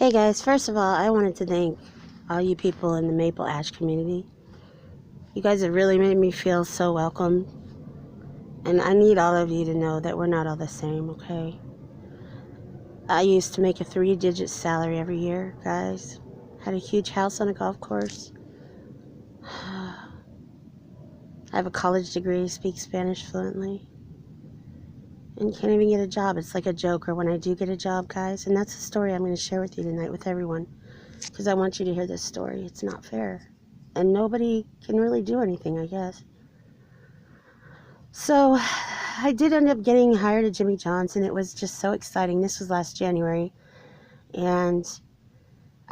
Hey guys, first of all, I wanted to thank all you people in the Maple Ash community. You guys have really made me feel so welcome. And I need all of you to know that we're not all the same, okay? I used to make a 3-digit salary every year, guys. Had a huge house on a golf course. I have a college degree, speak Spanish fluently. And can't even get a job. It's like a joke, or when I do get a job, guys. And that's the story I'm going to share with you tonight with everyone. Because I want you to hear this story. It's not fair. And nobody can really do anything, I guess. So I did end up getting hired at Jimmy John's, and it was just so exciting. This was last January. And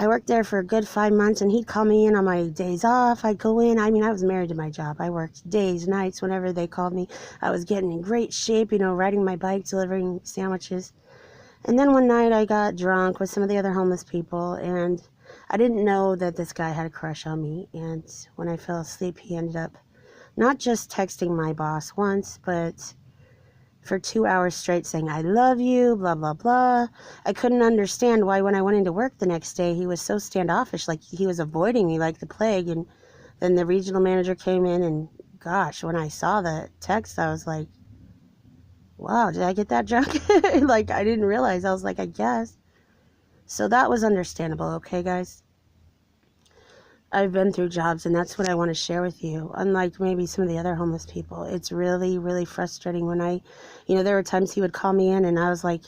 I worked there for a good 5 months, and he'd call me in on my days off. I'd go in. I mean, I was married to my job. I worked days, nights, whenever they called me. I was getting in great shape, riding my bike, delivering sandwiches. And then one night I got drunk with some of the other homeless people, and I didn't know that this guy had a crush on me. And when I fell asleep, he ended up not just texting my boss once, but for 2 hours straight saying, "I love you," blah, blah, blah. I couldn't understand why when I went into work the next day, he was so standoffish, like he was avoiding me like the plague. And then the regional manager came in, and gosh, when I saw the text, I was like, wow, did I get that drunk? Like, I didn't realize. I was like, I guess. So that was understandable, okay, guys? I've been through jobs, and that's what I want to share with you. Unlike maybe some of the other homeless people, it's really, really frustrating when there were times he would call me in, and I was like,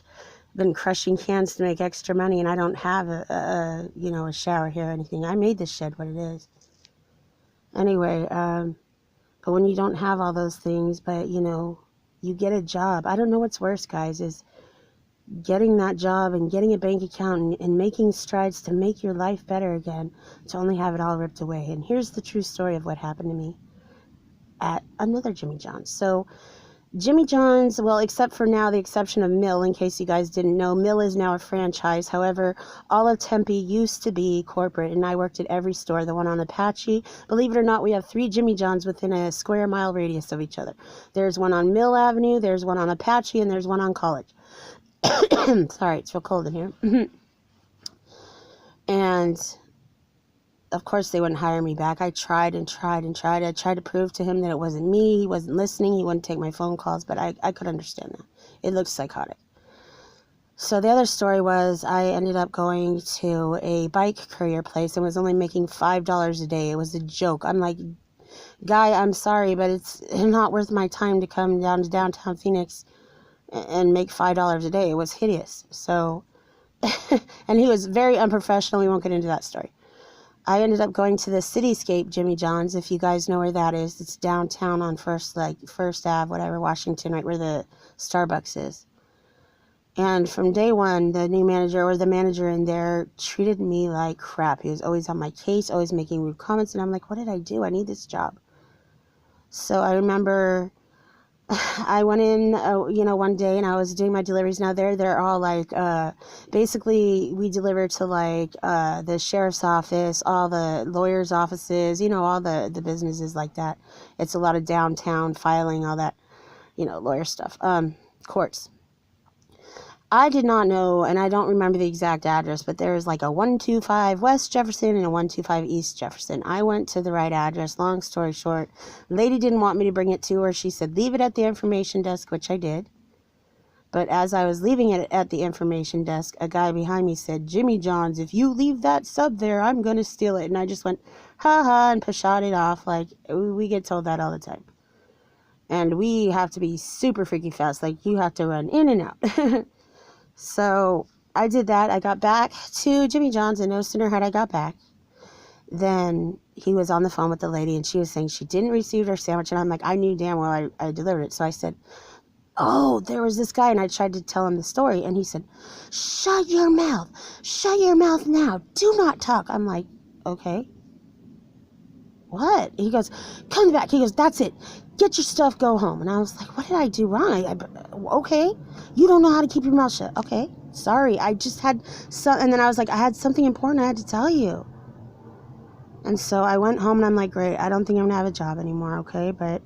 been crushing cans to make extra money, and I don't have a shower here or anything. I made this shed what it is. Anyway, but when you don't have all those things, but, you get a job. I don't know what's worse, guys, is getting that job and getting a bank account and making strides to make your life better again, to only have it all ripped away. And here's the true story of what happened to me at another Jimmy John's. So Jimmy John's, well, except for now, the exception of Mill, in case you guys didn't know, Mill is now a franchise. However, all of Tempe used to be corporate, and I worked at every store. The one on Apache, believe it or not, we have 3 Jimmy John's within a square mile radius of each other. There's one on Mill Avenue, there's one on Apache, and there's one on College. Sorry, it's real cold in here. And of course they wouldn't hire me back. I tried and tried and tried. I tried to prove to him that it wasn't me. He wasn't listening. He wouldn't take my phone calls, but I could understand that. It looked psychotic. So the other story was I ended up going to a bike courier place and was only making $5 a day. It was a joke. I'm like, guy, I'm sorry, but it's not worth my time to come down to downtown Phoenix and make $5 a day. It was hideous. So, and he was very unprofessional. We won't get into that story. I ended up going to the Cityscape Jimmy John's, if you guys know where that is. It's downtown on First Ave, whatever, Washington, right where the Starbucks is. And from day one, the new manager, or the manager in there, treated me like crap. He was always on my case, always making rude comments, and I'm like, what did I do? I need this job. So I remember I went in, one day, and I was doing my deliveries. Now they're all like, basically we deliver to like the sheriff's office, all the lawyers' offices, all the businesses like that. It's a lot of downtown filing, all that, lawyer stuff, courts. I did not know, and I don't remember the exact address, but there was like a 125 West Jefferson and a 125 East Jefferson. I went to the right address. Long story short, lady didn't want me to bring it to her. She said, leave it at the information desk, which I did. But as I was leaving it at the information desk, a guy behind me said, Jimmy John's, if you leave that sub there, I'm going to steal it. And I just went, ha ha, and pashot off. Like, we get told that all the time. And we have to be super freaky fast. Like, you have to run in and out. So I did that. I got back to Jimmy John's, and no sooner had I got back than he was on the phone with the lady, and she was saying she didn't receive her sandwich. And I'm like, I knew damn well I delivered it. So I said, oh, there was this guy, and I tried to tell him the story, and he said, shut your mouth now, do not talk. I'm like, okay, what? He goes, come back. He goes, that's it, get your stuff, go home. And I was like, what did I do wrong? Okay, you don't know how to keep your mouth shut. Okay, sorry, I just had some. And then I was like, I had something important I had to tell you. And so I went home, and I'm like, great, I don't think I'm gonna have a job anymore. Okay, but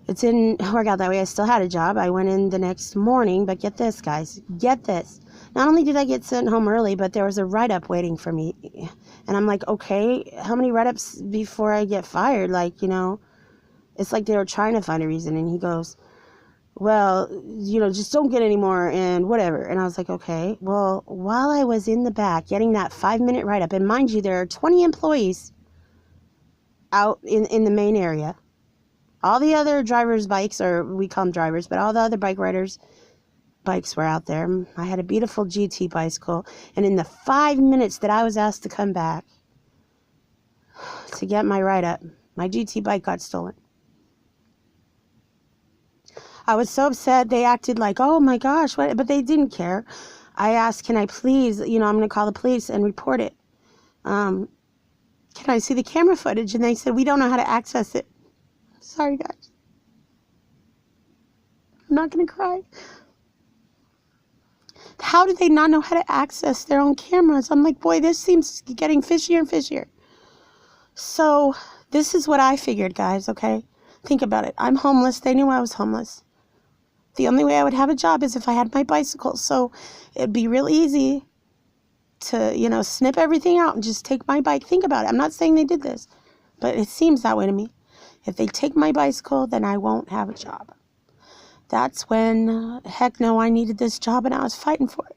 it didn't work out that way. I still had a job. I went in the next morning, but get this, guys, get this. Not only did I get sent home early, but there was a write-up waiting for me. And I'm like, okay, how many write-ups before I get fired? Like, it's like they were trying to find a reason. And he goes, well, just don't get any more and whatever. And I was like, okay. Well, while I was in the back getting that 5-minute write-up, and mind you, there are 20 employees out in the main area. All the other drivers' bikes, or we call them drivers, but all the other bike riders' bikes were out there. I had a beautiful GT bicycle, and in the 5 minutes that I was asked to come back to get my write-up, my GT bike got stolen. I was so upset. They acted like, oh my gosh, what? But they didn't care. I asked, can I please, I'm going to call the police and report it. Can I see the camera footage? And they said, we don't know how to access it. Sorry, guys. I'm not going to cry. How do they not know how to access their own cameras? I'm like, boy, this seems getting fishier and fishier. So this is what I figured, guys, okay? Think about it. I'm homeless. They knew I was homeless. The only way I would have a job is if I had my bicycle. So it'd be real easy to, snip everything out and just take my bike. Think about it. I'm not saying they did this, but it seems that way to me. If they take my bicycle, then I won't have a job. That's when, heck no, I needed this job and I was fighting for it.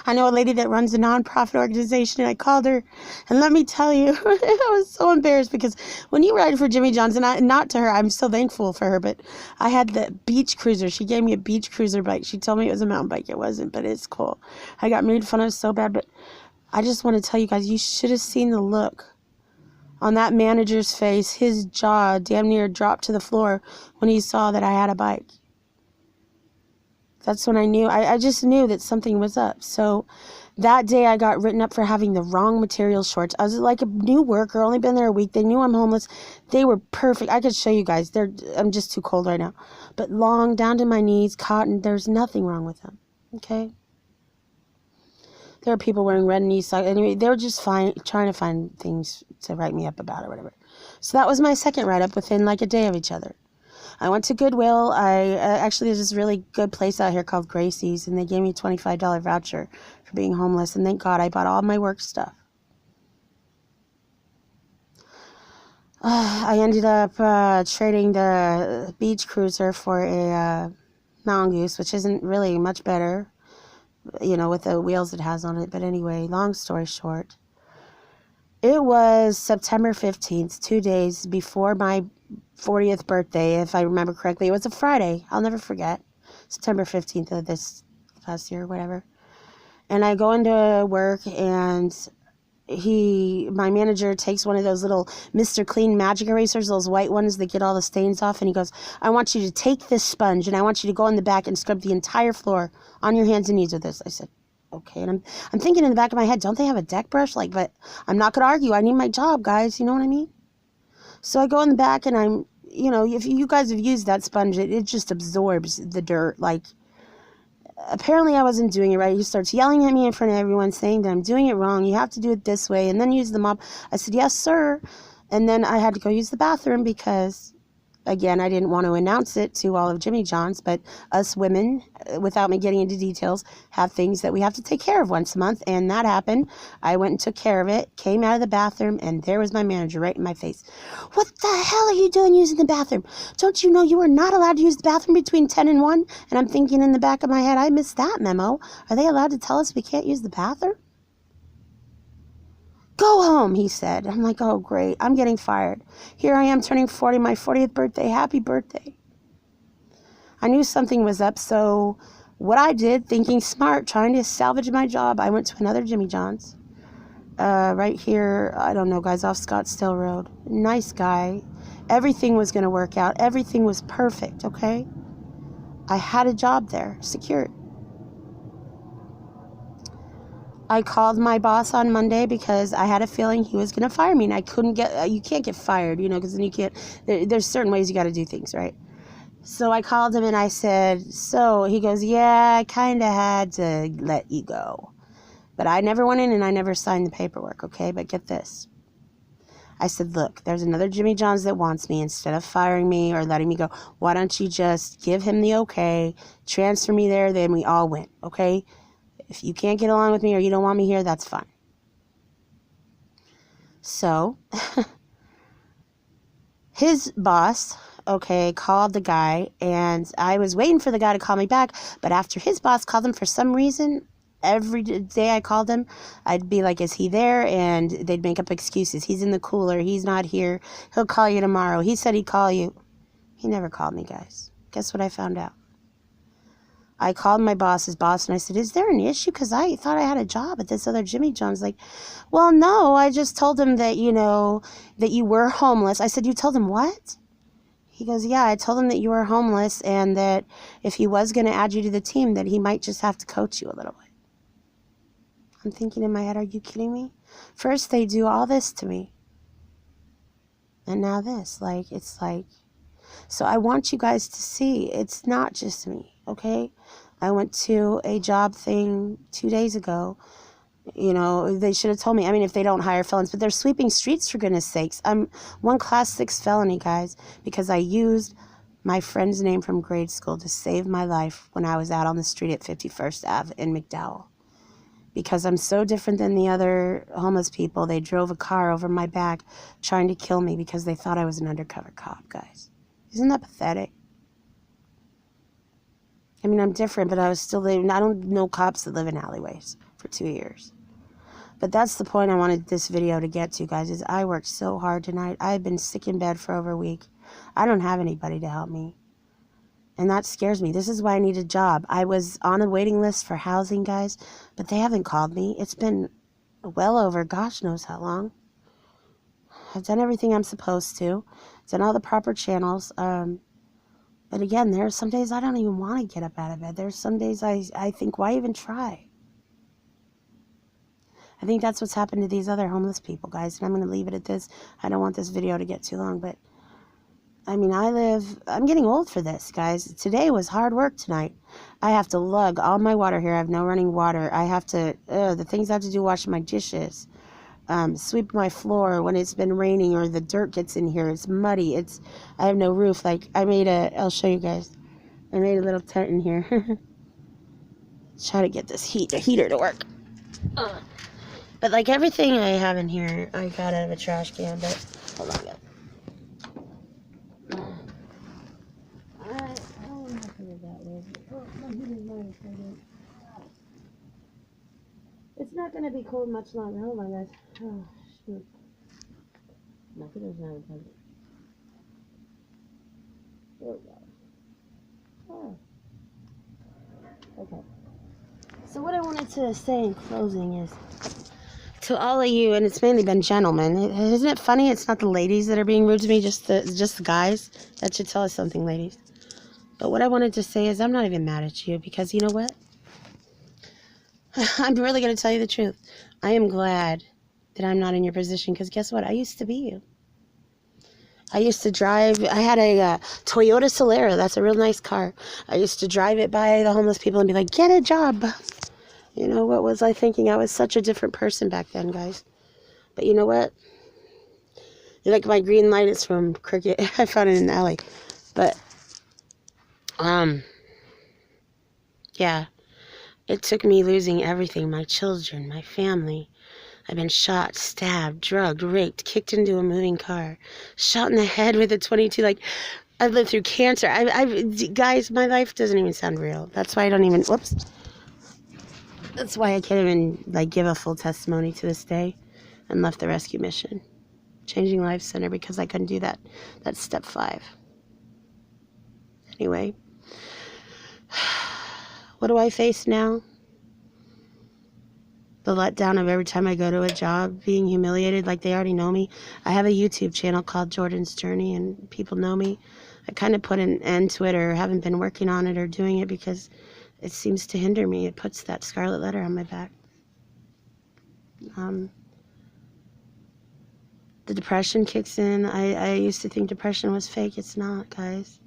I know a lady that runs a nonprofit organization, and I called her, and let me tell you, I was so embarrassed because when you ride for Jimmy John's, and not to her, I'm so thankful for her, but I had the beach cruiser. She gave me a beach cruiser bike. She told me it was a mountain bike. It wasn't, but it's cool. I got made fun of so bad, but I just want to tell you guys, you should have seen the look on that manager's face. His jaw damn near dropped to the floor when he saw that I had a bike. That's when I knew. I just knew that something was up. So that day I got written up for having the wrong material shorts. I was like a new worker, only been there a week. They knew I'm homeless. They were perfect. I could show you guys. I'm just too cold right now. But long, down to my knees, cotton. There's nothing wrong with them. Okay? There are people wearing red knee socks. Anyway, they were just trying to find things to write me up about or whatever. So that was my second write-up within like a day of each other. I went to Goodwill. Actually, there's this really good place out here called Gracie's, and they gave me a $25 voucher for being homeless, and thank God I bought all my work stuff. I ended up trading the beach cruiser for a Mongoose, which isn't really much better, with the wheels it has on it. But anyway, long story short, it was September 15th, 2 days before my 40th birthday, if I remember correctly. It was a Friday. I'll never forget. September 15th of this past year, whatever. And I go into work, and my manager takes one of those little Mr. Clean magic erasers, those white ones that get all the stains off, and he goes, I want you to take this sponge, and I want you to go in the back and scrub the entire floor on your hands and knees with this. I said, okay. And I'm thinking in the back of my head, don't they have a deck brush? But I'm not going to argue. I need my job, guys. You know what I mean? So I go in the back, and I'm, if you guys have used that sponge, it just absorbs the dirt. Apparently I wasn't doing it right. He starts yelling at me in front of everyone, saying that I'm doing it wrong. You have to do it this way, and then use the mop. I said, yes, sir. And then I had to go use the bathroom because, again, I didn't want to announce it to all of Jimmy John's, but us women, without me getting into details, have things that we have to take care of once a month, and that happened. I went and took care of it, came out of the bathroom, and there was my manager right in my face. What the hell are you doing using the bathroom? Don't you know you are not allowed to use the bathroom between 10 and 1? And I'm thinking in the back of my head, I missed that memo. Are they allowed to tell us we can't use the bathroom? Go home, he said. I'm like, oh, great. I'm getting fired. Here I am turning 40, my 40th birthday. Happy birthday. I knew something was up, so what I did, thinking smart, trying to salvage my job, I went to another Jimmy John's. Right here, I don't know, guys, off Scottsdale Road. Nice guy. Everything was going to work out. Everything was perfect, okay? I had a job there, secured. I called my boss on Monday because I had a feeling he was going to fire me, and I couldn't you can't get fired, because then you can't, there's certain ways you got to do things, right? So I called him and I said, he goes, yeah, I kind of had to let you go. But I never went in and I never signed the paperwork, okay? But get this. I said, look, there's another Jimmy John's that wants me. Instead of firing me or letting me go, why don't you just give him the okay, transfer me there, then we all win, okay? If you can't get along with me or you don't want me here, that's fine. So, his boss, okay, called the guy, and I was waiting for the guy to call me back, but after his boss called him for some reason, every day I called him, I'd be like, is he there? And they'd make up excuses. He's in the cooler. He's not here. He'll call you tomorrow. He said he'd call you. He never called me, guys. Guess what I found out? I called my boss's boss and I said, is there an issue? Because I thought I had a job at this other Jimmy John's. Like, well, no, I just told him that, that you were homeless. I said, you told him what? He goes, yeah, I told him that you were homeless and that if he was going to add you to the team, that he might just have to coach you a little bit. I'm thinking in my head, are you kidding me? First, they do all this to me. And now this. It's like... So I want you guys to see, it's not just me, okay? I went to a job thing 2 days ago. They should have told me. I mean, if they don't hire felons, but they're sweeping streets, for goodness sakes. I'm one class 6 felony, guys, because I used my friend's name from grade school to save my life when I was out on the street at 51st Ave in McDowell. Because I'm so different than the other homeless people. They drove a car over my back trying to kill me because they thought I was an undercover cop, guys. Isn't that pathetic? I mean, I'm different, but I was still living. I don't know cops that live in alleyways for 2 years. But that's the point I wanted this video to get to, guys, is I worked so hard tonight. I've been sick in bed for over a week. I don't have anybody to help me. And that scares me. This is why I need a job. I was on a waiting list for housing, guys, but they haven't called me. It's been well over gosh knows how long. I've done everything I'm supposed to. Done all the proper channels. But again, there are some days I don't even want to get up out of bed. There's some days I think, why even try? I think that's what's happened to these other homeless people, guys. And I'm going to leave it at this. I don't want this video to get too long, but I mean, I'm getting old for this, guys. Today was hard work tonight. I have to lug all my water here. I have no running water. I have to, the things I have to do, washing my dishes. Sweep my floor when it's been raining or the dirt gets in here. It's muddy. I have no roof. Like, I'll show you guys. I made a little tent in here. Try to get this heater to work. But like everything I have in here, I got out of a trash can, but hold on, guys. I don't know how to put it that way. Oh, my heater's not even. It's not going to be cold much longer. Hold on, guys. Oh, shoot. My heater's not even plugged in. There we go. Oh. Okay. So what I wanted to say in closing is, to all of you, and it's mainly been gentlemen, isn't it funny it's not the ladies that are being rude to me, just the guys? That should tell us something, ladies. But what I wanted to say is I'm not even mad at you, because you know what? I'm really going to tell you the truth. I am glad that I'm not in your position, because guess what? I used to be you. I used to drive, I had a Toyota Solera. That's a real nice car. I used to drive it by the homeless people and be like, get a job. You know, what was I thinking? I was such a different person back then, guys. But you know what? Like my green light is from Cricket. I found it in the alley. But, yeah. It took me losing everything. My children, my family. I've been shot, stabbed, drugged, raped, kicked into a moving car, shot in the head with a .22. Like, I've lived through cancer. Guys, my life doesn't even sound real. That's why I don't even, whoops. That's why I can't even, like, give a full testimony to this day and left the rescue mission. Changing Life Center, because I couldn't do that. That's step 5. Anyway. What do I face now? The letdown of every time I go to a job, being humiliated like they already know me. I have a YouTube channel called Jordan's Journey, and people know me. I kind of put an end to it, or haven't been working on it or doing it, because it seems to hinder me. It puts that scarlet letter on my back. The depression kicks in. I used to think depression was fake. It's not, guys.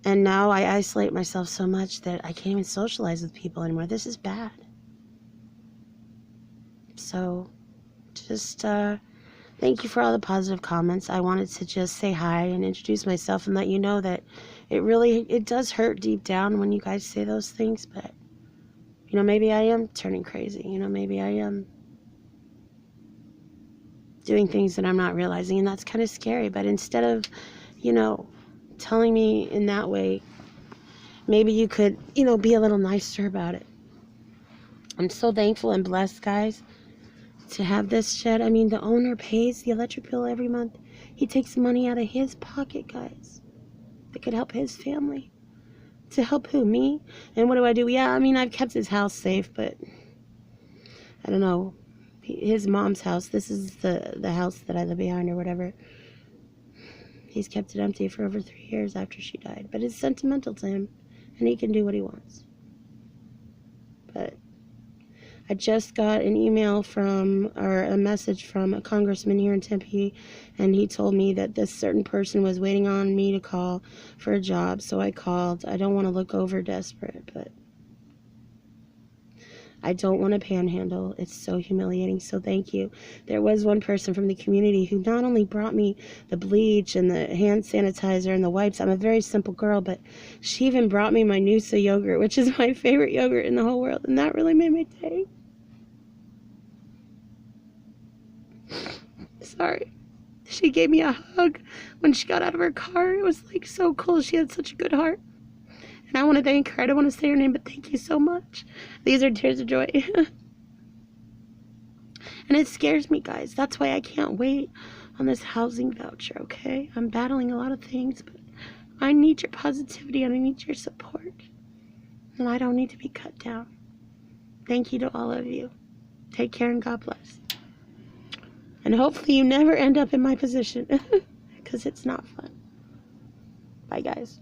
And now I isolate myself so much that I can't even socialize with people anymore. This is bad. So, just, the Thank you for all the positive comments. I wanted to just say hi and introduce myself and let you know that it does hurt deep down when you guys say those things, but, you know, maybe I am turning crazy. You know, maybe I am doing things that I'm not realizing, and that's kind of scary. But instead of, you know, telling me in that way, maybe you could, you know, be a little nicer about it. I'm so thankful and blessed, guys, to have this shed. I mean, the owner pays the electric bill every month. He takes money out of his pocket, guys, that could help his family. To help who? Me? And what do? Yeah, I mean, I've kept his house safe, but I don't know. His mom's house, this is the house that I live behind or whatever. He's kept it empty for over 3 years after she died. But it's sentimental to him, and he can do what he wants. But I just got an email or a message from a congressman here in Tempe, and he told me that this certain person was waiting on me to call for a job, so I called. I don't want to look over desperate, but I don't want to panhandle. It's so humiliating, so thank you. There was one person from the community who not only brought me the bleach and the hand sanitizer and the wipes. I'm a very simple girl, but she even brought me my Noosa yogurt, which is my favorite yogurt in the whole world, and that really made my day. Sorry. She gave me a hug when she got out of her car. It was like so cool. She had such a good heart. And I want to thank her. I don't want to say her name, but thank you so much. These are tears of joy. And it scares me, guys. That's why I can't wait on this housing voucher, okay? I'm battling a lot of things, but I need your positivity and I need your support. And I don't need to be cut down. Thank you to all of you. Take care and God bless. And hopefully you never end up in my position, because it's not fun. Bye, guys.